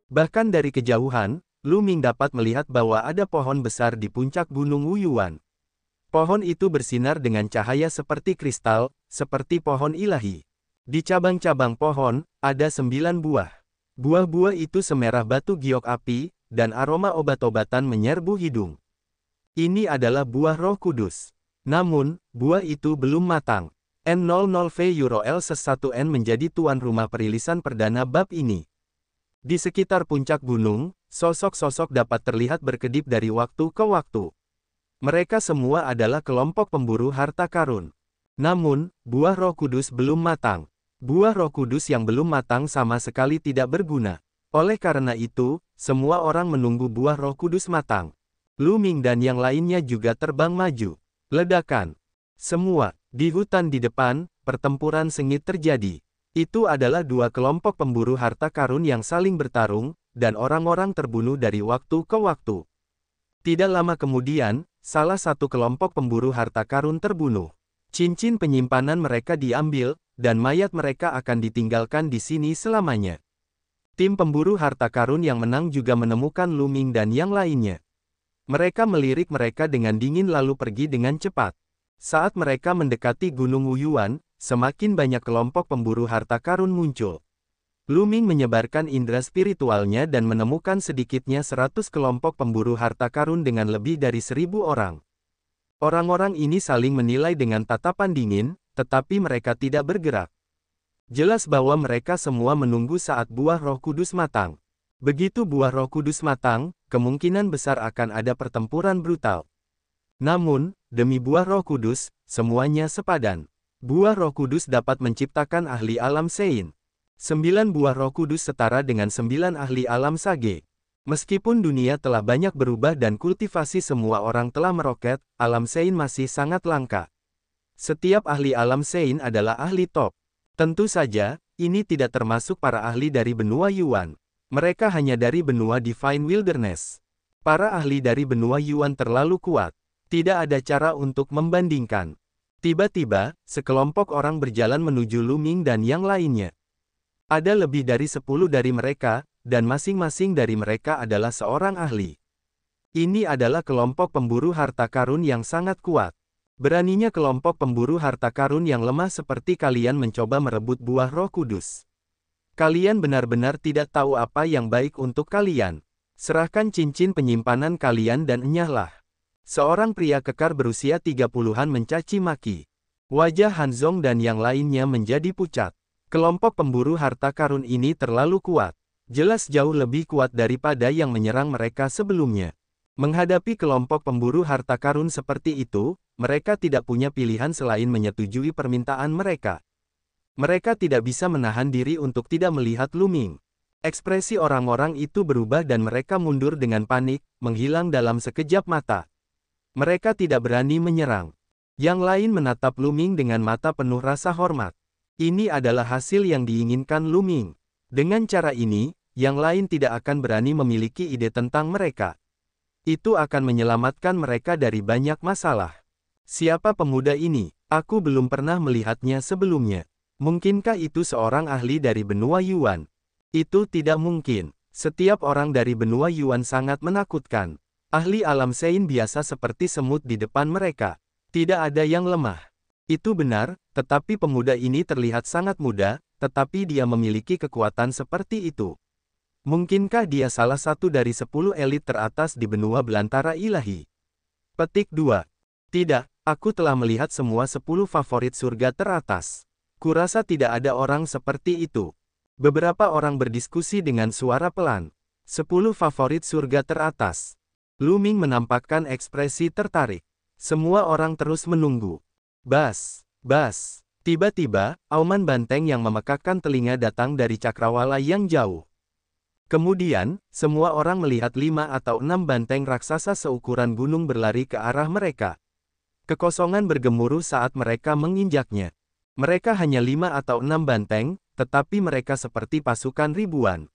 Bahkan dari kejauhan, Lu Ming dapat melihat bahwa ada pohon besar di puncak Gunung Wuyuan. Pohon itu bersinar dengan cahaya seperti kristal, seperti pohon ilahi. Di cabang-cabang pohon, ada 9 buah. Buah-buah itu semerah batu giok api, dan aroma obat-obatan menyerbu hidung. Ini adalah buah Roh Kudus. Namun, buah itu belum matang. N00V-L1N menjadi tuan rumah perilisan perdana bab ini. Di sekitar puncak gunung, sosok-sosok dapat terlihat berkedip dari waktu ke waktu. Mereka semua adalah kelompok pemburu harta karun. Namun, buah Roh Kudus belum matang. Buah Roh Kudus yang belum matang sama sekali tidak berguna. Oleh karena itu, semua orang menunggu buah Roh Kudus matang. Lu Ming dan yang lainnya juga terbang maju. Ledakan. Semua, di hutan di depan, pertempuran sengit terjadi. Itu adalah dua kelompok pemburu harta karun yang saling bertarung, dan orang-orang terbunuh dari waktu ke waktu. Tidak lama kemudian, salah satu kelompok pemburu harta karun terbunuh. Cincin penyimpanan mereka diambil, dan mayat mereka akan ditinggalkan di sini selamanya. Tim pemburu harta karun yang menang juga menemukan Lu Ming dan yang lainnya. Mereka melirik mereka dengan dingin lalu pergi dengan cepat. Saat mereka mendekati Gunung Wuyuan, semakin banyak kelompok pemburu harta karun muncul. Lu Ming menyebarkan indera spiritualnya dan menemukan sedikitnya 100 kelompok pemburu harta karun dengan lebih dari 1000 orang. Orang-orang ini saling menilai dengan tatapan dingin, tetapi mereka tidak bergerak. Jelas bahwa mereka semua menunggu saat buah Roh Kudus matang. Begitu buah Roh Kudus matang, kemungkinan besar akan ada pertempuran brutal. Namun, demi buah Roh Kudus, semuanya sepadan. Buah Roh Kudus dapat menciptakan ahli alam Sein. 9 buah Roh Kudus setara dengan 9 ahli alam Sage. Meskipun dunia telah banyak berubah dan kultivasi semua orang telah meroket, alam Sein masih sangat langka. Setiap ahli alam Sein adalah ahli top. Tentu saja, ini tidak termasuk para ahli dari benua Yuan. Mereka hanya dari benua Divine Wilderness. Para ahli dari benua Yuan terlalu kuat. Tidak ada cara untuk membandingkan. Tiba-tiba, sekelompok orang berjalan menuju Lu Ming dan yang lainnya. Ada lebih dari 10 dari mereka, dan masing-masing dari mereka adalah seorang ahli. Ini adalah kelompok pemburu harta karun yang sangat kuat. Beraninya kelompok pemburu harta karun yang lemah seperti kalian mencoba merebut buah Roh Kudus. Kalian benar-benar tidak tahu apa yang baik untuk kalian. Serahkan cincin penyimpanan kalian dan enyahlah. Seorang pria kekar berusia 30-an mencaci maki. Wajah Han Zong dan yang lainnya menjadi pucat. Kelompok pemburu harta karun ini terlalu kuat. Jelas jauh lebih kuat daripada yang menyerang mereka sebelumnya. Menghadapi kelompok pemburu harta karun seperti itu, mereka tidak punya pilihan selain menyetujui permintaan mereka. Mereka tidak bisa menahan diri untuk tidak melihat Lu Ming. Ekspresi orang-orang itu berubah dan mereka mundur dengan panik, menghilang dalam sekejap mata. Mereka tidak berani menyerang. Yang lain menatap Lu Ming dengan mata penuh rasa hormat. Ini adalah hasil yang diinginkan Lu Ming. Dengan cara ini, yang lain tidak akan berani memiliki ide tentang mereka. Itu akan menyelamatkan mereka dari banyak masalah. Siapa pemuda ini? Aku belum pernah melihatnya sebelumnya. Mungkinkah itu seorang ahli dari benua Yuan? Itu tidak mungkin. Setiap orang dari benua Yuan sangat menakutkan. Ahli alam Sein biasa seperti semut di depan mereka. Tidak ada yang lemah. Itu benar, tetapi pemuda ini terlihat sangat muda, tetapi dia memiliki kekuatan seperti itu. Mungkinkah dia salah satu dari 10 elit teratas di benua belantara ilahi? Petik 2. Tidak, aku telah melihat semua 10 favorit surga teratas. Kurasa tidak ada orang seperti itu. Beberapa orang berdiskusi dengan suara pelan. 10 favorit surga teratas. Lu Ming menampakkan ekspresi tertarik. Semua orang terus menunggu. Bas, bas. Tiba-tiba, auman banteng yang memekakkan telinga datang dari cakrawala yang jauh. Kemudian, semua orang melihat 5 atau 6 banteng raksasa seukuran gunung berlari ke arah mereka. Kekosongan bergemuruh saat mereka menginjaknya. Mereka hanya 5 atau 6 banteng, tetapi mereka seperti pasukan ribuan.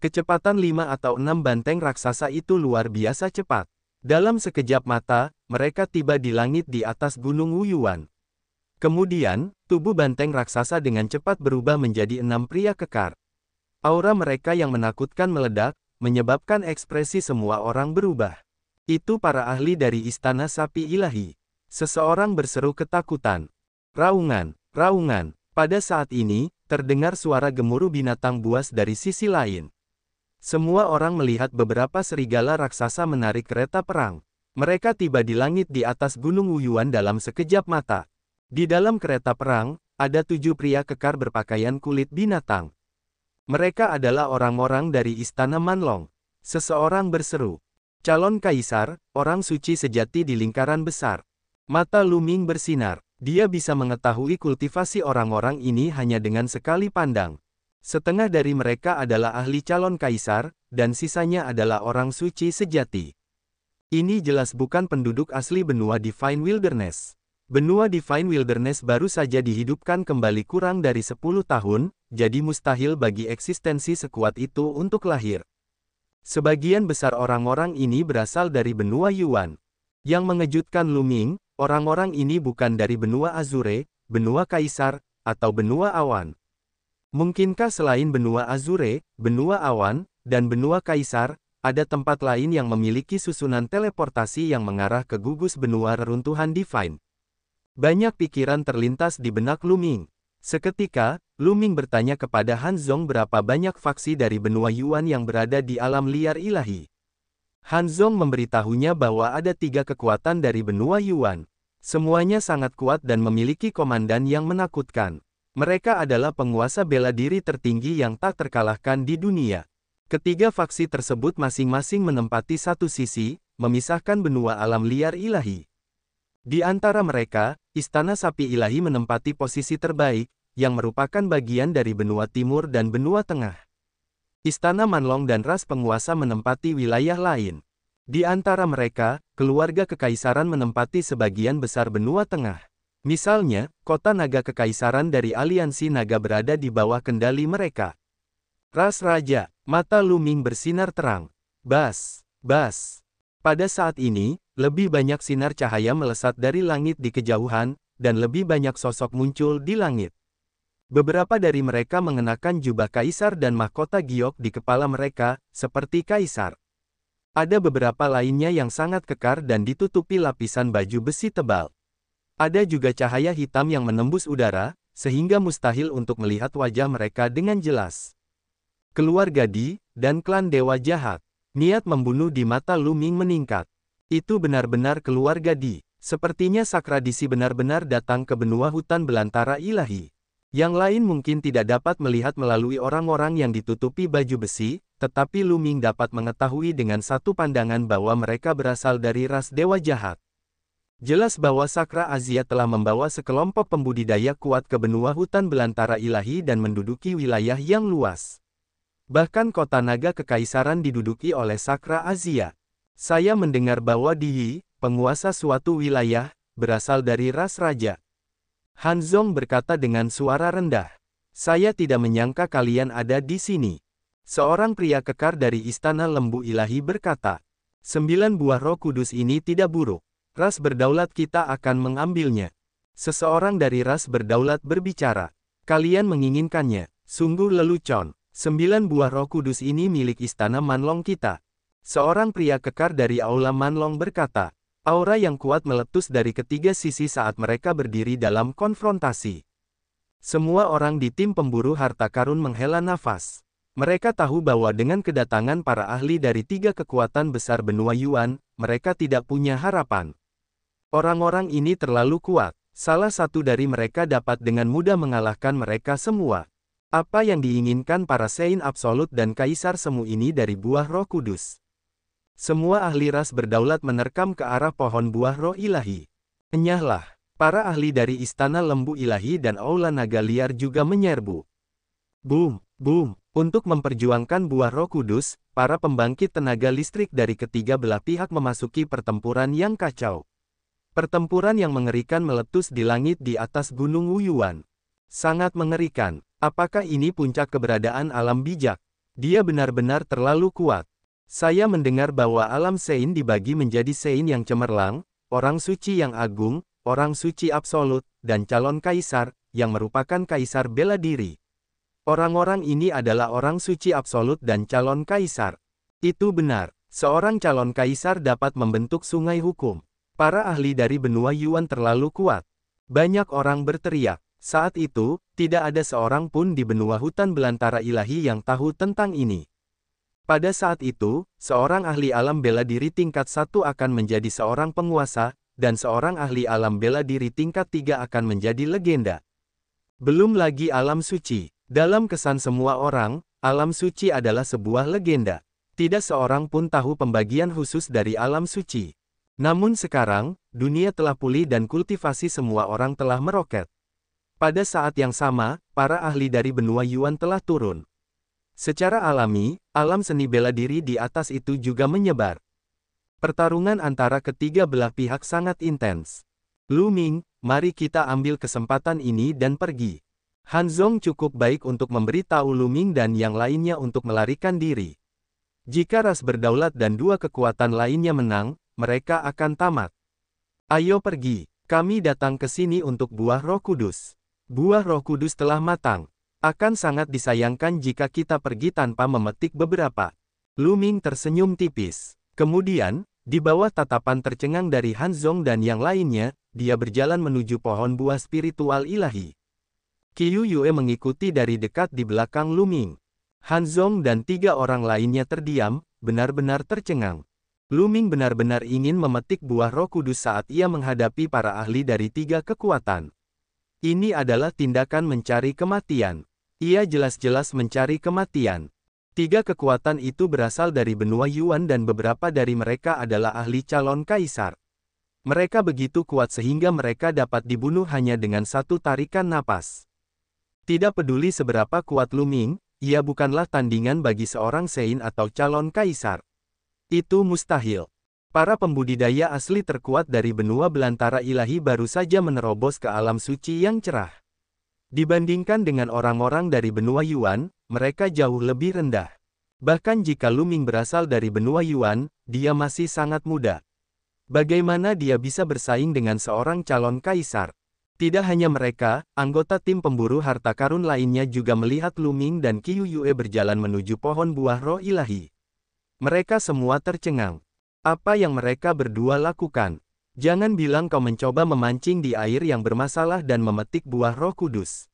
Kecepatan 5 atau 6 banteng raksasa itu luar biasa cepat. Dalam sekejap mata, mereka tiba di langit di atas Gunung Wuyuan. Kemudian, tubuh banteng raksasa dengan cepat berubah menjadi 6 pria kekar. Aura mereka yang menakutkan meledak, menyebabkan ekspresi semua orang berubah. Itu para ahli dari Istana Sapi Ilahi. Seseorang berseru ketakutan. Raungan, raungan. Pada saat ini, terdengar suara gemuruh binatang buas dari sisi lain. Semua orang melihat beberapa serigala raksasa menarik kereta perang. Mereka tiba di langit di atas Gunung Wuyuan dalam sekejap mata. Di dalam kereta perang, ada 7 pria kekar berpakaian kulit binatang. Mereka adalah orang-orang dari Istana Manlong. Seseorang berseru. Calon kaisar, orang suci sejati di lingkaran besar. Mata Lu Ming bersinar. Dia bisa mengetahui kultivasi orang-orang ini hanya dengan sekali pandang. Setengah dari mereka adalah ahli calon kaisar, dan sisanya adalah orang suci sejati. Ini jelas bukan penduduk asli benua Divine Wilderness. Benua Divine Wilderness baru saja dihidupkan kembali kurang dari 10 tahun, jadi mustahil bagi eksistensi sekuat itu untuk lahir. Sebagian besar orang-orang ini berasal dari benua Yuan. Yang mengejutkan Lu Ming, orang-orang ini bukan dari benua Azure, benua Kaisar, atau benua Awan. Mungkinkah selain benua Azure, benua Awan, dan benua Kaisar, ada tempat lain yang memiliki susunan teleportasi yang mengarah ke gugus benua reruntuhan Divine? Banyak pikiran terlintas di benak Lu Ming. Seketika, Lu Ming bertanya kepada Han Zong berapa banyak faksi dari benua Yuan yang berada di alam liar ilahi. Han Zong memberitahunya bahwa ada 3 kekuatan dari benua Yuan. Semuanya sangat kuat dan memiliki komandan yang menakutkan. Mereka adalah penguasa bela diri tertinggi yang tak terkalahkan di dunia. Ketiga faksi tersebut masing-masing menempati satu sisi, memisahkan benua alam liar ilahi. Di antara mereka, Istana Sapi Ilahi menempati posisi terbaik, yang merupakan bagian dari benua timur dan benua tengah. Istana Manlong dan ras penguasa menempati wilayah lain. Di antara mereka, keluarga kekaisaran menempati sebagian besar benua tengah. Misalnya, kota naga kekaisaran dari aliansi naga berada di bawah kendali mereka. Ras Raja, mata Lu Ming bersinar terang. Bas, bas. Pada saat ini, lebih banyak sinar cahaya melesat dari langit di kejauhan, dan lebih banyak sosok muncul di langit. Beberapa dari mereka mengenakan jubah kaisar dan mahkota giok di kepala mereka, seperti kaisar. Ada beberapa lainnya yang sangat kekar dan ditutupi lapisan baju besi tebal. Ada juga cahaya hitam yang menembus udara, sehingga mustahil untuk melihat wajah mereka dengan jelas. Keluarga Di, dan klan Dewa Jahat. Niat membunuh di mata Lu Ming meningkat. Itu benar-benar keluarga Di. Sepertinya Sakradisi benar-benar datang ke benua hutan belantara ilahi. Yang lain mungkin tidak dapat melihat melalui orang-orang yang ditutupi baju besi, tetapi Lu Ming dapat mengetahui dengan satu pandangan bahwa mereka berasal dari ras Dewa Jahat. Jelas bahwa Sakra Azia telah membawa sekelompok pembudidaya kuat ke benua hutan belantara ilahi dan menduduki wilayah yang luas. Bahkan kota naga kekaisaran diduduki oleh Sakra Azia. Saya mendengar bahwa Di, penguasa suatu wilayah, berasal dari ras raja. Han Zong berkata dengan suara rendah. Saya tidak menyangka kalian ada di sini. Seorang pria kekar dari Istana Lembu Ilahi berkata. 9 buah roh kudus ini tidak buruk. Ras berdaulat kita akan mengambilnya. Seseorang dari ras berdaulat berbicara. Kalian menginginkannya. Sungguh lelucon. 9 buah roh kudus ini milik Istana Manlong kita. Seorang pria kekar dari Aula Manlong berkata. Aura yang kuat meletus dari ketiga sisi saat mereka berdiri dalam konfrontasi. Semua orang di tim pemburu harta karun menghela nafas. Mereka tahu bahwa dengan kedatangan para ahli dari 3 kekuatan besar benua Yuan, mereka tidak punya harapan. Orang-orang ini terlalu kuat. Salah satu dari mereka dapat dengan mudah mengalahkan mereka semua. Apa yang diinginkan para Sein Absolut dan Kaisar Semu ini dari buah roh kudus? Semua ahli ras berdaulat menerkam ke arah pohon buah roh ilahi. Enyahlah. Para ahli dari Istana Lembu Ilahi dan Aula Naga Liar juga menyerbu. Boom, boom. Untuk memperjuangkan buah roh kudus, para pembangkit tenaga listrik dari ketiga belah pihak memasuki pertempuran yang kacau. Pertempuran yang mengerikan meletus di langit di atas Gunung Wuyuan. Sangat mengerikan. Apakah ini puncak keberadaan alam bijak? Dia benar-benar terlalu kuat. Saya mendengar bahwa alam Sein dibagi menjadi Sein yang cemerlang, orang suci yang agung, orang suci absolut, dan calon kaisar, yang merupakan kaisar bela diri. Orang-orang ini adalah orang suci absolut dan calon kaisar. Itu benar, seorang calon kaisar dapat membentuk sungai hukum. Para ahli dari benua Yuan terlalu kuat. Banyak orang berteriak. Saat itu, tidak ada seorang pun di benua hutan belantara ilahi yang tahu tentang ini. Pada saat itu, seorang ahli alam bela diri tingkat 1 akan menjadi seorang penguasa, dan seorang ahli alam bela diri tingkat 3 akan menjadi legenda. Belum lagi alam suci. Dalam kesan semua orang, alam suci adalah sebuah legenda. Tidak seorang pun tahu pembagian khusus dari alam suci. Namun sekarang, dunia telah pulih dan kultivasi semua orang telah meroket. Pada saat yang sama, para ahli dari benua Yuan telah turun. Secara alami, alam seni bela diri di atas itu juga menyebar. Pertarungan antara ketiga belah pihak sangat intens. Lu Ming, mari kita ambil kesempatan ini dan pergi. Han Zong cukup baik untuk memberitahu Lu Ming dan yang lainnya untuk melarikan diri. Jika ras berdaulat dan dua kekuatan lainnya menang, mereka akan tamat. Ayo pergi, kami datang ke sini untuk buah Roh Kudus. Buah Roh Kudus telah matang. Akan sangat disayangkan jika kita pergi tanpa memetik beberapa. Lu Ming tersenyum tipis. Kemudian, di bawah tatapan tercengang dari Han Zong dan yang lainnya, dia berjalan menuju pohon buah spiritual ilahi. Qiu Yue mengikuti dari dekat di belakang Lu Ming. Han Zong dan 3 orang lainnya terdiam, benar-benar tercengang. Lu Ming benar-benar ingin memetik buah Roh Kudus saat ia menghadapi para ahli dari 3 kekuatan. Ini adalah tindakan mencari kematian. Ia jelas-jelas mencari kematian. 3 kekuatan itu berasal dari benua Yuan dan beberapa dari mereka adalah ahli calon kaisar. Mereka begitu kuat sehingga mereka dapat dibunuh hanya dengan satu tarikan napas. Tidak peduli seberapa kuat Lu Ming, ia bukanlah tandingan bagi seorang Sein atau calon kaisar. Itu mustahil. Para pembudidaya asli terkuat dari benua belantara ilahi baru saja menerobos ke alam suci yang cerah. Dibandingkan dengan orang-orang dari benua Yuan, mereka jauh lebih rendah. Bahkan jika Lu Ming berasal dari benua Yuan, dia masih sangat muda. Bagaimana dia bisa bersaing dengan seorang calon kaisar? Tidak hanya mereka, anggota tim pemburu harta karun lainnya juga melihat Lu Ming dan Qiu Yue berjalan menuju pohon buah roh ilahi. Mereka semua tercengang. Apa yang mereka berdua lakukan? Jangan bilang kau mencoba memancing di air yang bermasalah dan memetik buah Roh Kudus.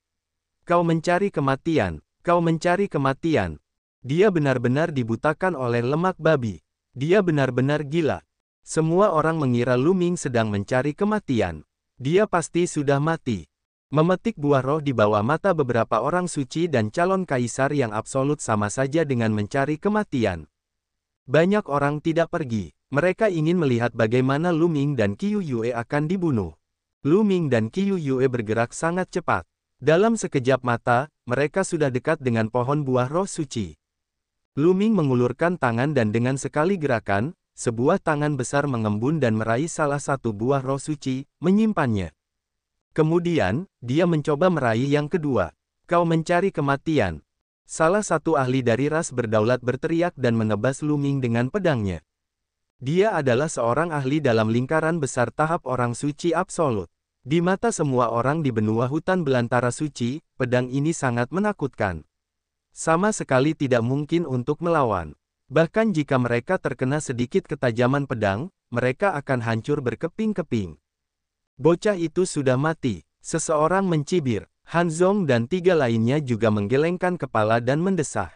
Kau mencari kematian. Kau mencari kematian. Dia benar-benar dibutakan oleh lemak babi. Dia benar-benar gila. Semua orang mengira Lu Ming sedang mencari kematian. Dia pasti sudah mati. Memetik buah roh di bawah mata beberapa orang suci dan calon kaisar yang absolut sama saja dengan mencari kematian. Banyak orang tidak pergi. Mereka ingin melihat bagaimana Lu Ming dan Qiu Yue akan dibunuh. Lu Ming dan Qiu Yue bergerak sangat cepat. Dalam sekejap mata, mereka sudah dekat dengan pohon buah roh suci. Lu Ming mengulurkan tangan dan dengan sekali gerakan, sebuah tangan besar mengembun dan meraih salah satu buah roh suci, menyimpannya. Kemudian, dia mencoba meraih yang kedua. Kau mencari kematian. Salah satu ahli dari ras berdaulat berteriak dan menebas Lu Ming dengan pedangnya. Dia adalah seorang ahli dalam lingkaran besar tahap orang suci absolut. Di mata semua orang di benua hutan belantara suci, pedang ini sangat menakutkan. Sama sekali tidak mungkin untuk melawan. Bahkan jika mereka terkena sedikit ketajaman pedang, mereka akan hancur berkeping-keping. Bocah itu sudah mati. Seseorang mencibir. Han Zong dan 3 lainnya juga menggelengkan kepala dan mendesah.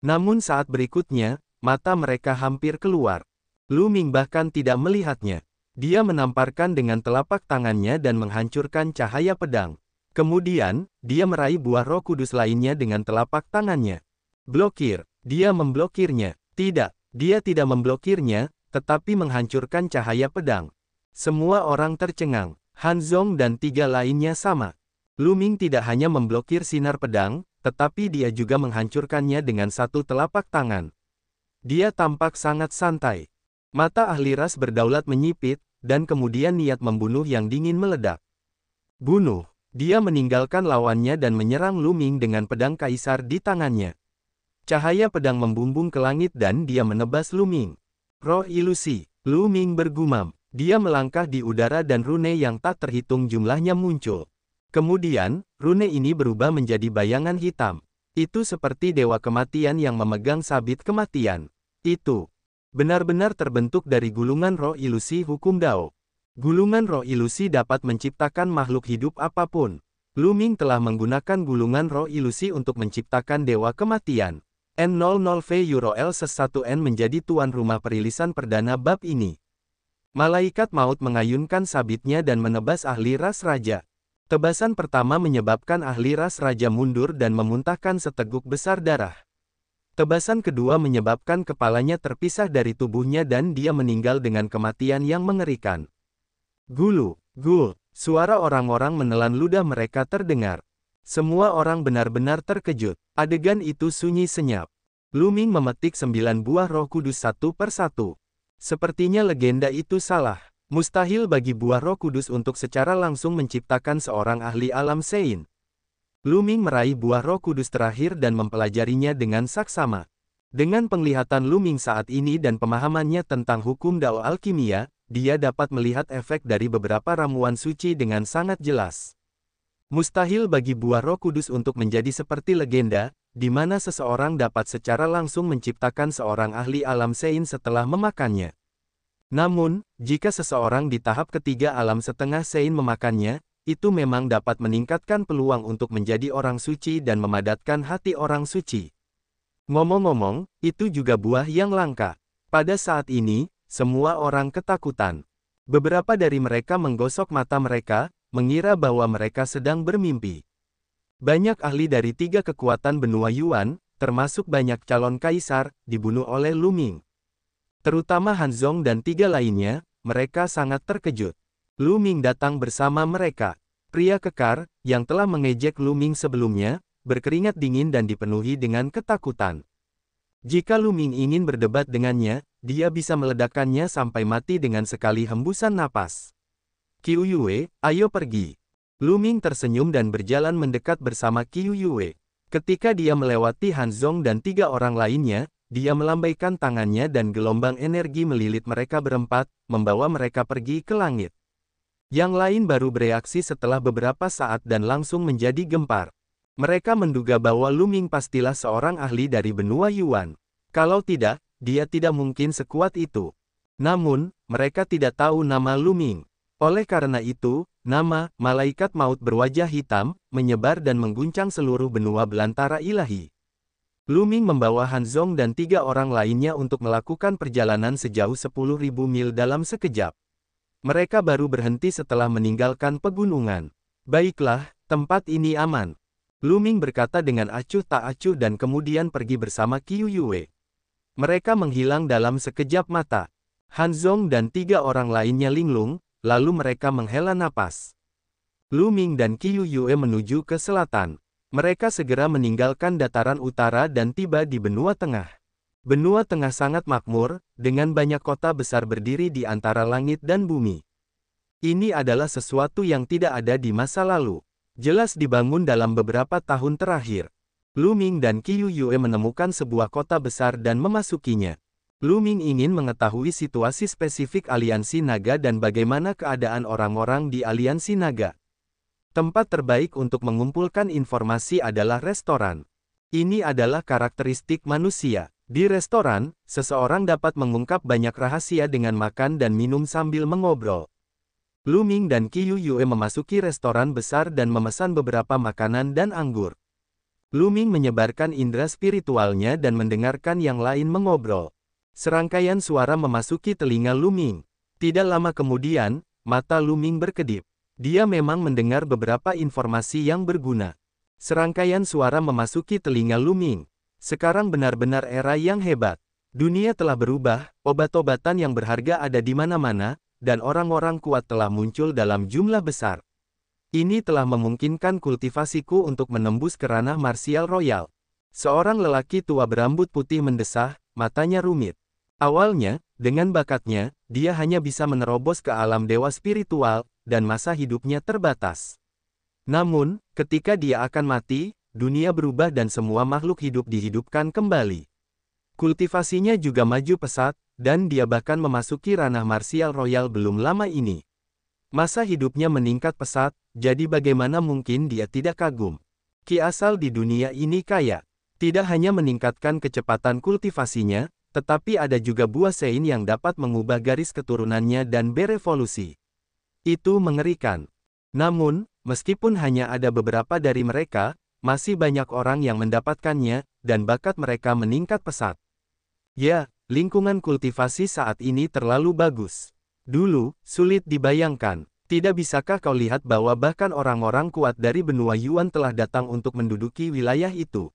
Namun saat berikutnya, mata mereka hampir keluar. Lu Ming bahkan tidak melihatnya. Dia menamparkan dengan telapak tangannya dan menghancurkan cahaya pedang. Kemudian, dia meraih buah roh kudus lainnya dengan telapak tangannya. Blokir. Dia memblokirnya. Tidak, dia tidak memblokirnya, tetapi menghancurkan cahaya pedang. Semua orang tercengang. Han Zong dan 3 lainnya sama. Lu Ming tidak hanya memblokir sinar pedang, tetapi dia juga menghancurkannya dengan satu telapak tangan. Dia tampak sangat santai. Mata ahli ras berdaulat menyipit, dan kemudian niat membunuh yang dingin meledak. Bunuh. Dia meninggalkan lawannya dan menyerang Lu Ming dengan pedang kaisar di tangannya. Cahaya pedang membumbung ke langit dan dia menebas Lu Ming. Roh ilusi. Lu Ming bergumam. Dia melangkah di udara dan rune yang tak terhitung jumlahnya muncul. Kemudian, rune ini berubah menjadi bayangan hitam. Itu seperti dewa kematian yang memegang sabit kematian. Itu benar-benar terbentuk dari gulungan roh ilusi hukum Dao. Gulungan roh ilusi dapat menciptakan makhluk hidup apapun. Lu Ming telah menggunakan gulungan roh ilusi untuk menciptakan dewa kematian. N00VURL-1N menjadi tuan rumah perilisan perdana bab ini. Malaikat maut mengayunkan sabitnya dan menebas ahli ras raja. Tebasan pertama menyebabkan ahli ras raja mundur dan memuntahkan seteguk besar darah. Tebasan kedua menyebabkan kepalanya terpisah dari tubuhnya dan dia meninggal dengan kematian yang mengerikan. Gulu, gul, suara orang-orang menelan ludah mereka terdengar. Semua orang benar-benar terkejut. Adegan itu sunyi senyap. Lu Ming memetik 9 buah roh kudus satu per satu. Sepertinya legenda itu salah. Mustahil bagi buah roh kudus untuk secara langsung menciptakan seorang ahli alam Sein. Lu Ming meraih buah roh kudus terakhir dan mempelajarinya dengan saksama. Dengan penglihatan Lu Ming saat ini dan pemahamannya tentang hukum Dao alkimia, dia dapat melihat efek dari beberapa ramuan suci dengan sangat jelas. Mustahil bagi buah roh kudus untuk menjadi seperti legenda, di mana seseorang dapat secara langsung menciptakan seorang ahli alam Sein setelah memakannya. Namun, jika seseorang di tahap ketiga alam setengah Sein memakannya, itu memang dapat meningkatkan peluang untuk menjadi orang suci dan memadatkan hati orang suci. Ngomong-ngomong, itu juga buah yang langka. Pada saat ini, semua orang ketakutan. Beberapa dari mereka menggosok mata mereka, mengira bahwa mereka sedang bermimpi. Banyak ahli dari 3 kekuatan benua Yuan, termasuk banyak calon kaisar, dibunuh oleh Lu Ming. Terutama Han Zong dan 3 lainnya, mereka sangat terkejut. Lu Ming datang bersama mereka. Pria kekar, yang telah mengejek Lu Ming sebelumnya, berkeringat dingin dan dipenuhi dengan ketakutan. Jika Lu Ming ingin berdebat dengannya, dia bisa meledakkannya sampai mati dengan sekali hembusan napas. Qiu Yue, ayo pergi. Lu Ming tersenyum dan berjalan mendekat bersama Qiu Yue. Ketika dia melewati Han Zong dan 3 orang lainnya, dia melambaikan tangannya dan gelombang energi melilit mereka berempat, membawa mereka pergi ke langit. Yang lain baru bereaksi setelah beberapa saat dan langsung menjadi gempar. Mereka menduga bahwa Lu Ming pastilah seorang ahli dari benua Yuan. Kalau tidak, dia tidak mungkin sekuat itu. Namun, mereka tidak tahu nama Lu Ming. Oleh karena itu, nama malaikat maut berwajah hitam menyebar dan mengguncang seluruh benua belantara ilahi. Lu Ming membawa Han Zong dan 3 orang lainnya untuk melakukan perjalanan sejauh 10.000 mil dalam sekejap. Mereka baru berhenti setelah meninggalkan pegunungan. Baiklah, tempat ini aman. Lu Ming berkata dengan acuh tak acuh dan kemudian pergi bersama Qiu Yue. Mereka menghilang dalam sekejap mata. Han Zong dan 3 orang lainnya linglung, lalu mereka menghela napas. Lu Ming dan Qiu Yue menuju ke selatan. Mereka segera meninggalkan dataran utara dan tiba di benua tengah. Benua tengah sangat makmur, dengan banyak kota besar berdiri di antara langit dan bumi. Ini adalah sesuatu yang tidak ada di masa lalu. Jelas dibangun dalam beberapa tahun terakhir. Lu Ming dan Qiu Yue menemukan sebuah kota besar dan memasukinya. Lu Ming ingin mengetahui situasi spesifik aliansi naga dan bagaimana keadaan orang-orang di aliansi naga. Tempat terbaik untuk mengumpulkan informasi adalah restoran. Ini adalah karakteristik manusia. Di restoran, seseorang dapat mengungkap banyak rahasia dengan makan dan minum sambil mengobrol. Lu Ming dan Qiu Yue memasuki restoran besar dan memesan beberapa makanan dan anggur. Lu Ming menyebarkan indera spiritualnya dan mendengarkan yang lain mengobrol. Serangkaian suara memasuki telinga Lu Ming. Tidak lama kemudian, mata Lu Ming berkedip. Dia memang mendengar beberapa informasi yang berguna. Serangkaian suara memasuki telinga Lu Ming. Sekarang benar-benar era yang hebat. Dunia telah berubah, obat-obatan yang berharga ada di mana-mana, dan orang-orang kuat telah muncul dalam jumlah besar. Ini telah memungkinkan kultivasiku untuk menembus ke ranah marsial royal. Seorang lelaki tua berambut putih mendesah, matanya rumit. Awalnya, dengan bakatnya, dia hanya bisa menerobos ke alam dewa spiritual, dan masa hidupnya terbatas. Namun, ketika dia akan mati, dunia berubah dan semua makhluk hidup dihidupkan kembali. Kultivasinya juga maju pesat, dan dia bahkan memasuki ranah marsial royal belum lama ini. Masa hidupnya meningkat pesat, jadi bagaimana mungkin dia tidak kagum? Qi asal di dunia ini kaya. Tidak hanya meningkatkan kecepatan kultivasinya, tetapi ada juga buah sein yang dapat mengubah garis keturunannya dan berevolusi. Itu mengerikan. Namun, meskipun hanya ada beberapa dari mereka, masih banyak orang yang mendapatkannya, dan bakat mereka meningkat pesat. Ya, lingkungan kultivasi saat ini terlalu bagus. Dulu, sulit dibayangkan. Tidak bisakah kau lihat bahwa bahkan orang-orang kuat dari benua Yuan telah datang untuk menduduki wilayah itu?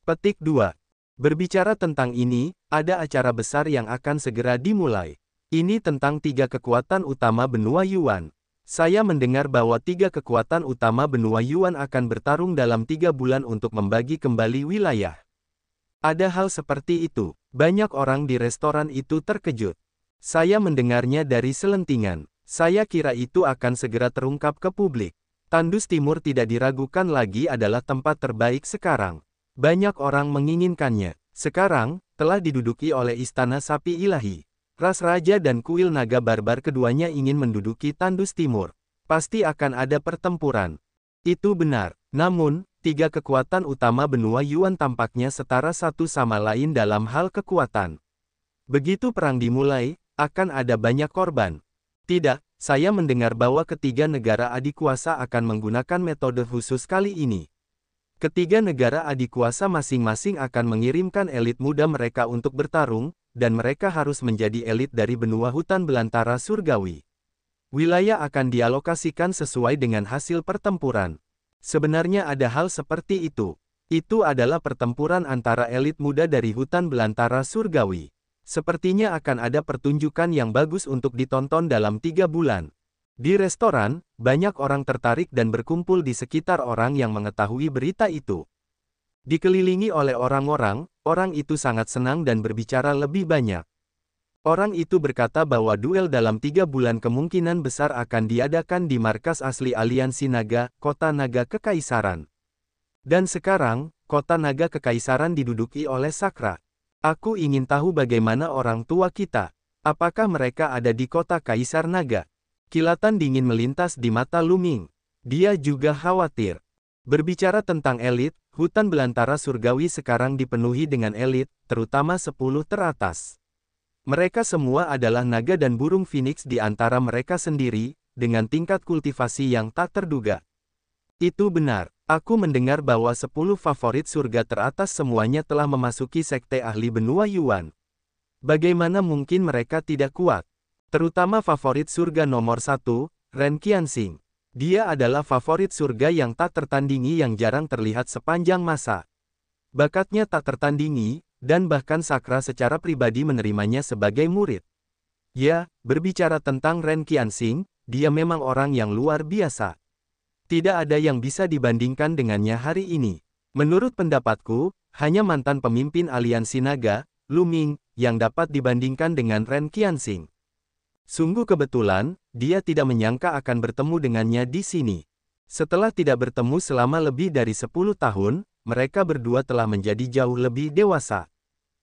Petik 2. Berbicara tentang ini, ada acara besar yang akan segera dimulai. Ini tentang 3 kekuatan utama benua Yuan. Saya mendengar bahwa 3 kekuatan utama benua Yuan akan bertarung dalam 3 bulan untuk membagi kembali wilayah. Ada hal seperti itu. Banyak orang di restoran itu terkejut. Saya mendengarnya dari selentingan. Saya kira itu akan segera terungkap ke publik. Tandus Timur tidak diragukan lagi adalah tempat terbaik sekarang. Banyak orang menginginkannya. Sekarang, telah diduduki oleh Istana Sapi Ilahi. Ras Raja dan kuil naga barbar keduanya ingin menduduki Tandus Timur. Pasti akan ada pertempuran. Itu benar. Namun, 3 kekuatan utama benua Yuan tampaknya setara satu sama lain dalam hal kekuatan. Begitu perang dimulai, akan ada banyak korban. Tidak, saya mendengar bahwa ketiga negara adikuasa akan menggunakan metode khusus kali ini. Ketiga negara adikuasa masing-masing akan mengirimkan elit muda mereka untuk bertarung, dan mereka harus menjadi elit dari benua hutan belantara surgawi. Wilayah akan dialokasikan sesuai dengan hasil pertempuran. Sebenarnya ada hal seperti itu. Itu adalah pertempuran antara elit muda dari hutan belantara surgawi. Sepertinya akan ada pertunjukan yang bagus untuk ditonton dalam 3 bulan. Di restoran, banyak orang tertarik dan berkumpul di sekitar orang yang mengetahui berita itu. Dikelilingi oleh orang-orang, orang itu sangat senang dan berbicara lebih banyak. Orang itu berkata bahwa duel dalam 3 bulan kemungkinan besar akan diadakan di markas asli Aliansi Naga, Kota Naga Kekaisaran. Dan sekarang, Kota Naga Kekaisaran diduduki oleh Sakra. Aku ingin tahu bagaimana orang tua kita. Apakah mereka ada di Kota Kaisar Naga? Kilatan dingin melintas di mata Lu Ming. Dia juga khawatir. Berbicara tentang elit, hutan belantara surgawi sekarang dipenuhi dengan elit, terutama 10 teratas. Mereka semua adalah naga dan burung phoenix di antara mereka sendiri, dengan tingkat kultivasi yang tak terduga. Itu benar. Aku mendengar bahwa 10 favorit surga teratas semuanya telah memasuki sekte ahli benua Yuan. Bagaimana mungkin mereka tidak kuat? Terutama favorit surga nomor 1, Ren Qianxing. Dia adalah favorit surga yang tak tertandingi yang jarang terlihat sepanjang masa. Bakatnya tak tertandingi, dan bahkan Sakra secara pribadi menerimanya sebagai murid. Ya, berbicara tentang Ren Qianxing, dia memang orang yang luar biasa. Tidak ada yang bisa dibandingkan dengannya hari ini. Menurut pendapatku, hanya mantan pemimpin Aliansi Naga, Lu Ming, yang dapat dibandingkan dengan Ren Qianxing. Sungguh kebetulan, dia tidak menyangka akan bertemu dengannya di sini. Setelah tidak bertemu selama lebih dari 10 tahun, mereka berdua telah menjadi jauh lebih dewasa.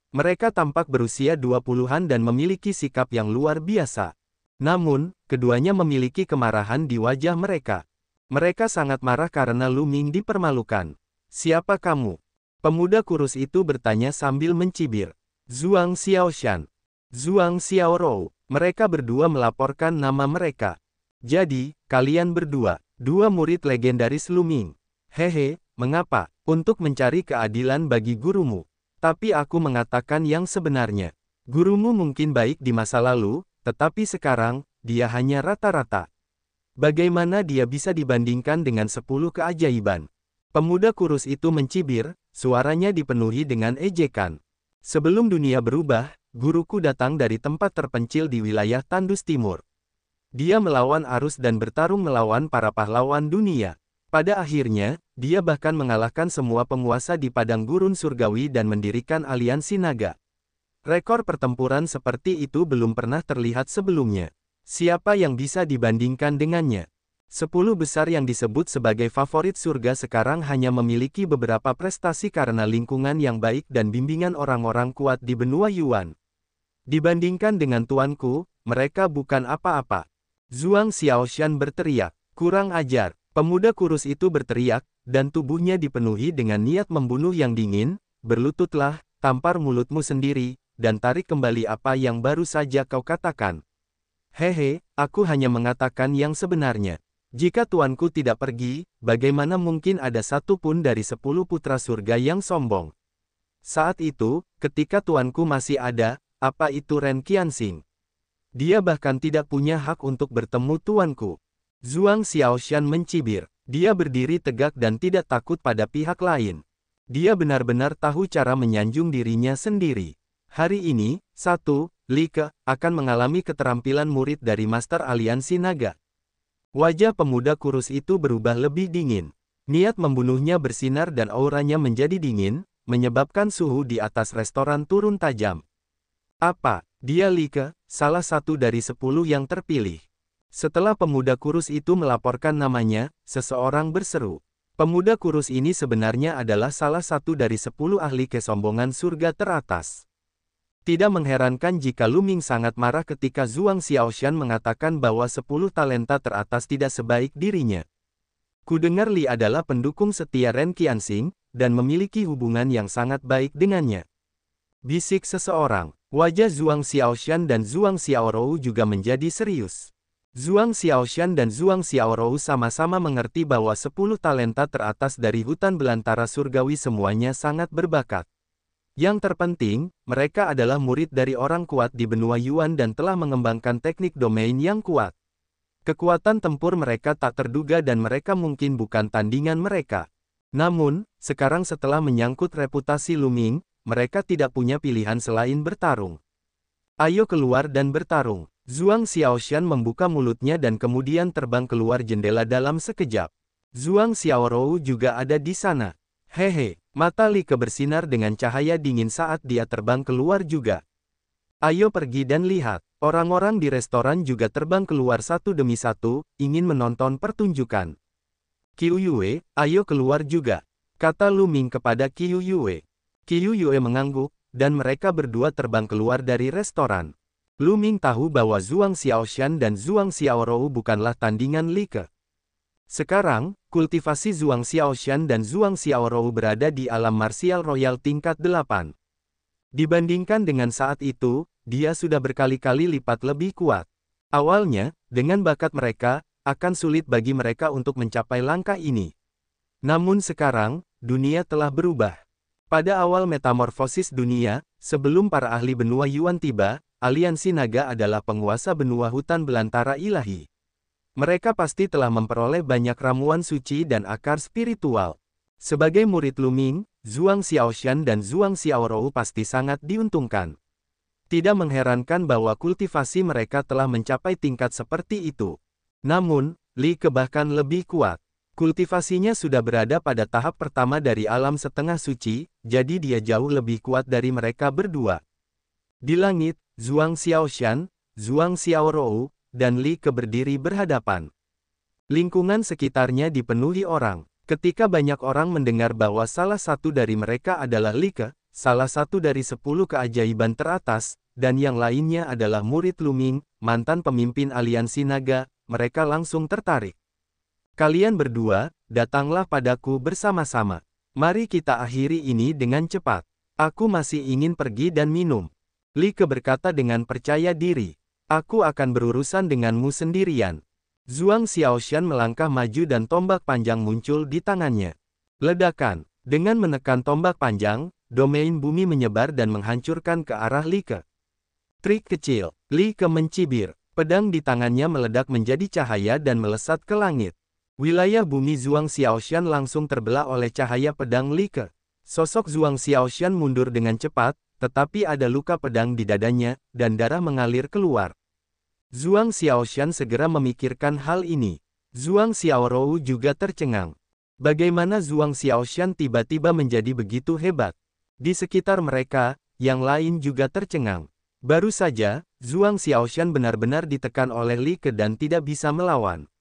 Mereka tampak berusia 20-an dan memiliki sikap yang luar biasa. Namun, keduanya memiliki kemarahan di wajah mereka. Mereka sangat marah karena Lu Ming dipermalukan. Siapa kamu? Pemuda kurus itu bertanya sambil mencibir. Zhuang Xiaoshan. Zhuang Xiaorou. Mereka berdua melaporkan nama mereka. Jadi, kalian berdua, 2 murid legendaris Lu Ming. Hehe, mengapa? Untuk mencari keadilan bagi gurumu. Tapi aku mengatakan yang sebenarnya. Gurumu mungkin baik di masa lalu, tetapi sekarang, dia hanya rata-rata. Bagaimana dia bisa dibandingkan dengan 10 keajaiban? Pemuda kurus itu mencibir, suaranya dipenuhi dengan ejekan. Sebelum dunia berubah, guruku datang dari tempat terpencil di wilayah Tandus Timur. Dia melawan arus dan bertarung melawan para pahlawan dunia. Pada akhirnya, dia bahkan mengalahkan semua penguasa di padang gurun surgawi dan mendirikan aliansi naga. Rekor pertempuran seperti itu belum pernah terlihat sebelumnya. Siapa yang bisa dibandingkan dengannya? 10 besar yang disebut sebagai favorit surga sekarang hanya memiliki beberapa prestasi karena lingkungan yang baik dan bimbingan orang-orang kuat di benua Yuan. Dibandingkan dengan tuanku, mereka bukan apa-apa. Zhuang Xiaoshan berteriak, kurang ajar. Pemuda kurus itu berteriak, dan tubuhnya dipenuhi dengan niat membunuh yang dingin. Berlututlah, tampar mulutmu sendiri, dan tarik kembali apa yang baru saja kau katakan. Hehe, aku hanya mengatakan yang sebenarnya. Jika tuanku tidak pergi, bagaimana mungkin ada satu pun dari 10 putra surga yang sombong? Saat itu, ketika tuanku masih ada, apa itu Ren Qianxing? Dia bahkan tidak punya hak untuk bertemu tuanku. Zhuang Xiaoshan mencibir. Dia berdiri tegak dan tidak takut pada pihak lain. Dia benar-benar tahu cara menyanjung dirinya sendiri. Hari ini, Li Ke akan mengalami keterampilan murid dari Master Aliansi Naga. Wajah pemuda kurus itu berubah lebih dingin. Niat membunuhnya bersinar dan auranya menjadi dingin, menyebabkan suhu di atas restoran turun tajam. Apa, dia Li Ke, salah satu dari 10 yang terpilih? Setelah pemuda kurus itu melaporkan namanya, seseorang berseru. Pemuda kurus ini sebenarnya adalah salah satu dari 10 ahli kesombongan surga teratas. Tidak mengherankan jika Lu Ming sangat marah ketika Zhuang Xiaoshan mengatakan bahwa 10 talenta teratas tidak sebaik dirinya. Kudengar Li adalah pendukung setia Ren Qianxing, dan memiliki hubungan yang sangat baik dengannya. Bisik seseorang. Wajah Zhuang Xiaoshan dan Zhuang Xiaorou juga menjadi serius. Zhuang Xiaoshan dan Zhuang Xiaorou sama-sama mengerti bahwa 10 talenta teratas dari hutan belantara surgawi semuanya sangat berbakat. Yang terpenting, mereka adalah murid dari orang kuat di benua Yuan dan telah mengembangkan teknik domain yang kuat. Kekuatan tempur mereka tak terduga dan mereka mungkin bukan tandingan mereka. Namun, sekarang setelah menyangkut reputasi Lu Ming, mereka tidak punya pilihan selain bertarung. Ayo keluar dan bertarung. Zhuang Xiaoshan membuka mulutnya dan kemudian terbang keluar jendela dalam sekejap. Zhuang Xiaorou juga ada di sana. Hehe, mata Li Ke bersinar dengan cahaya dingin saat dia terbang keluar juga. Ayo pergi dan lihat. Orang-orang di restoran juga terbang keluar satu demi satu, ingin menonton pertunjukan. Qiu Yue, ayo keluar juga, kata Lu Ming kepada Qiu Yue. Qiu Yue mengangguk, dan mereka berdua terbang keluar dari restoran. Lu Ming tahu bahwa Zhuang Xiaoshan dan Zhuang Xiaorou bukanlah tandingan Li Ke. Sekarang, kultivasi Zhuang Xiaoshan dan Zhuang Xiaorou berada di alam marsial royal tingkat 8. Dibandingkan dengan saat itu, dia sudah berkali-kali lipat lebih kuat. Awalnya, dengan bakat mereka, akan sulit bagi mereka untuk mencapai langkah ini. Namun sekarang, dunia telah berubah. Pada awal metamorfosis dunia, sebelum para ahli benua Yuan tiba, Aliansi Naga adalah penguasa benua hutan belantara ilahi. Mereka pasti telah memperoleh banyak ramuan suci dan akar spiritual. Sebagai murid Lu Ming, Zhuang Xiaoshan dan Zhuang Xiaorou pasti sangat diuntungkan. Tidak mengherankan bahwa kultivasi mereka telah mencapai tingkat seperti itu. Namun, Li Ke bahkan lebih kuat. Kultivasinya sudah berada pada tahap pertama dari alam setengah suci, jadi dia jauh lebih kuat dari mereka berdua. Di langit, Zhuang Xiaoshan, Zhuang Xiaorou, dan Li Ke berdiri berhadapan. Lingkungan sekitarnya dipenuhi orang. Ketika banyak orang mendengar bahwa salah satu dari mereka adalah Li Ke, salah satu dari 10 keajaiban teratas, dan yang lainnya adalah murid Lu Ming, mantan pemimpin Aliansi Naga, mereka langsung tertarik. Kalian berdua, datanglah padaku bersama-sama. Mari kita akhiri ini dengan cepat. Aku masih ingin pergi dan minum. Li Ke berkata dengan percaya diri. Aku akan berurusan denganmu sendirian. Zhuang Xiaoshan melangkah maju dan tombak panjang muncul di tangannya. Ledakan. Dengan menekan tombak panjang, domain bumi menyebar dan menghancurkan ke arah Li Ke. Trik kecil. Li Ke mencibir. Pedang di tangannya meledak menjadi cahaya dan melesat ke langit. Wilayah bumi Zhuang Xiaoshan langsung terbelah oleh cahaya pedang Li Ke. Sosok Zhuang Xiaoshan mundur dengan cepat, tetapi ada luka pedang di dadanya, dan darah mengalir keluar. Zhuang Xiaoshan segera memikirkan hal ini. Zhuang Xiaorou juga tercengang. Bagaimana Zhuang Xiaoshan tiba-tiba menjadi begitu hebat? Di sekitar mereka, yang lain juga tercengang. Baru saja, Zhuang Xiaoshan benar-benar ditekan oleh Li Ke dan tidak bisa melawan.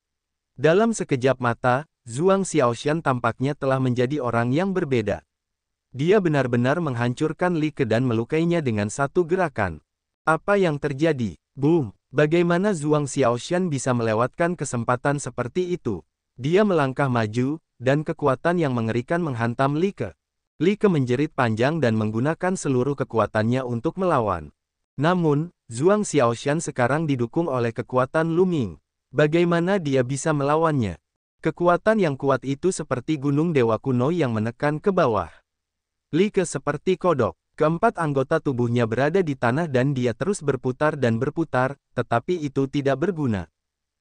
Dalam sekejap mata, Zhuang Xiaoshan tampaknya telah menjadi orang yang berbeda. Dia benar-benar menghancurkan Li Ke dan melukainya dengan satu gerakan. Apa yang terjadi? Boom! Bagaimana Zhuang Xiaoshan bisa melewatkan kesempatan seperti itu? Dia melangkah maju, dan kekuatan yang mengerikan menghantam Li Ke. Li Ke menjerit panjang dan menggunakan seluruh kekuatannya untuk melawan. Namun, Zhuang Xiaoshan sekarang didukung oleh kekuatan Lu Ming. Bagaimana dia bisa melawannya? Kekuatan yang kuat itu seperti gunung dewa kuno yang menekan ke bawah. Li Ke seperti kodok. Keempat anggota tubuhnya berada di tanah dan dia terus berputar dan berputar, tetapi itu tidak berguna.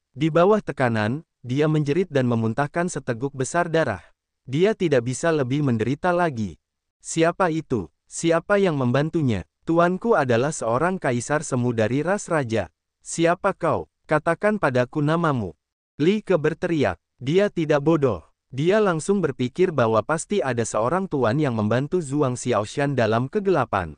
Di bawah tekanan, dia menjerit dan memuntahkan seteguk besar darah. Dia tidak bisa lebih menderita lagi. Siapa itu? Siapa yang membantunya? Tuanku adalah seorang kaisar semu dari ras raja. Siapa kau? Katakan padaku namamu. Li Ke berteriak. Dia tidak bodoh. Dia langsung berpikir bahwa pasti ada seorang tuan yang membantu Zhuang Xiaoshan dalam kegelapan.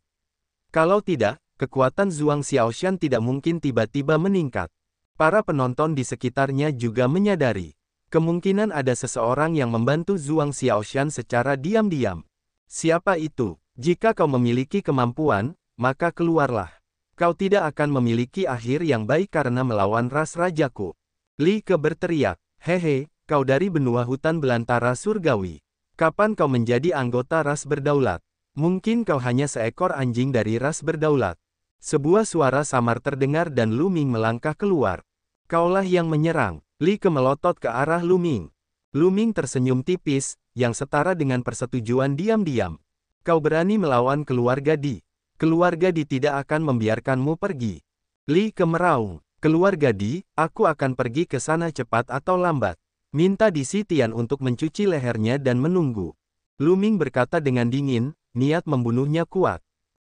Kalau tidak, kekuatan Zhuang Xiaoshan tidak mungkin tiba-tiba meningkat. Para penonton di sekitarnya juga menyadari kemungkinan ada seseorang yang membantu Zhuang Xiaoshan secara diam-diam. Siapa itu? Jika kau memiliki kemampuan, maka keluarlah. Kau tidak akan memiliki akhir yang baik karena melawan ras rajaku. Li Ke berteriak, hehe, kau dari benua hutan belantara surgawi. Kapan kau menjadi anggota ras berdaulat? Mungkin kau hanya seekor anjing dari ras berdaulat. Sebuah suara samar terdengar dan Lu Ming melangkah keluar. Kaulah yang menyerang. Li Ke melotot ke arah Lu Ming. Lu Ming tersenyum tipis, yang setara dengan persetujuan diam-diam. Kau berani melawan keluarga Di. Keluarga Di tidak akan membiarkanmu pergi. Li Ke meraung. Keluarga Di, aku akan pergi ke sana cepat atau lambat. Minta Di Sitian untuk mencuci lehernya dan menunggu. Lu Ming berkata dengan dingin, niat membunuhnya kuat.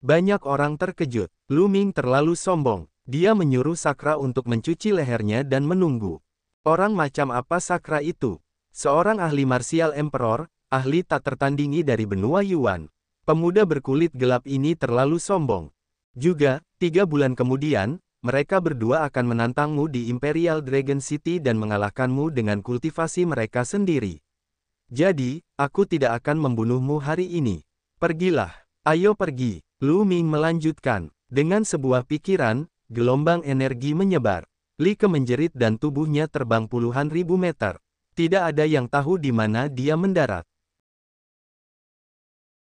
Banyak orang terkejut. Lu Ming terlalu sombong. Dia menyuruh Sakra untuk mencuci lehernya dan menunggu. Orang macam apa Sakra itu? Seorang ahli martial emperor, ahli tak tertandingi dari benua Yuan. Pemuda berkulit gelap ini terlalu sombong. Juga, 3 bulan kemudian, mereka berdua akan menantangmu di Imperial Dragon City dan mengalahkanmu dengan kultivasi mereka sendiri. Jadi, aku tidak akan membunuhmu hari ini. Pergilah. Ayo pergi. Lu Ming melanjutkan. Dengan sebuah pikiran, gelombang energi menyebar. Li Ke menjerit dan tubuhnya terbang puluhan ribu meter. Tidak ada yang tahu di mana dia mendarat.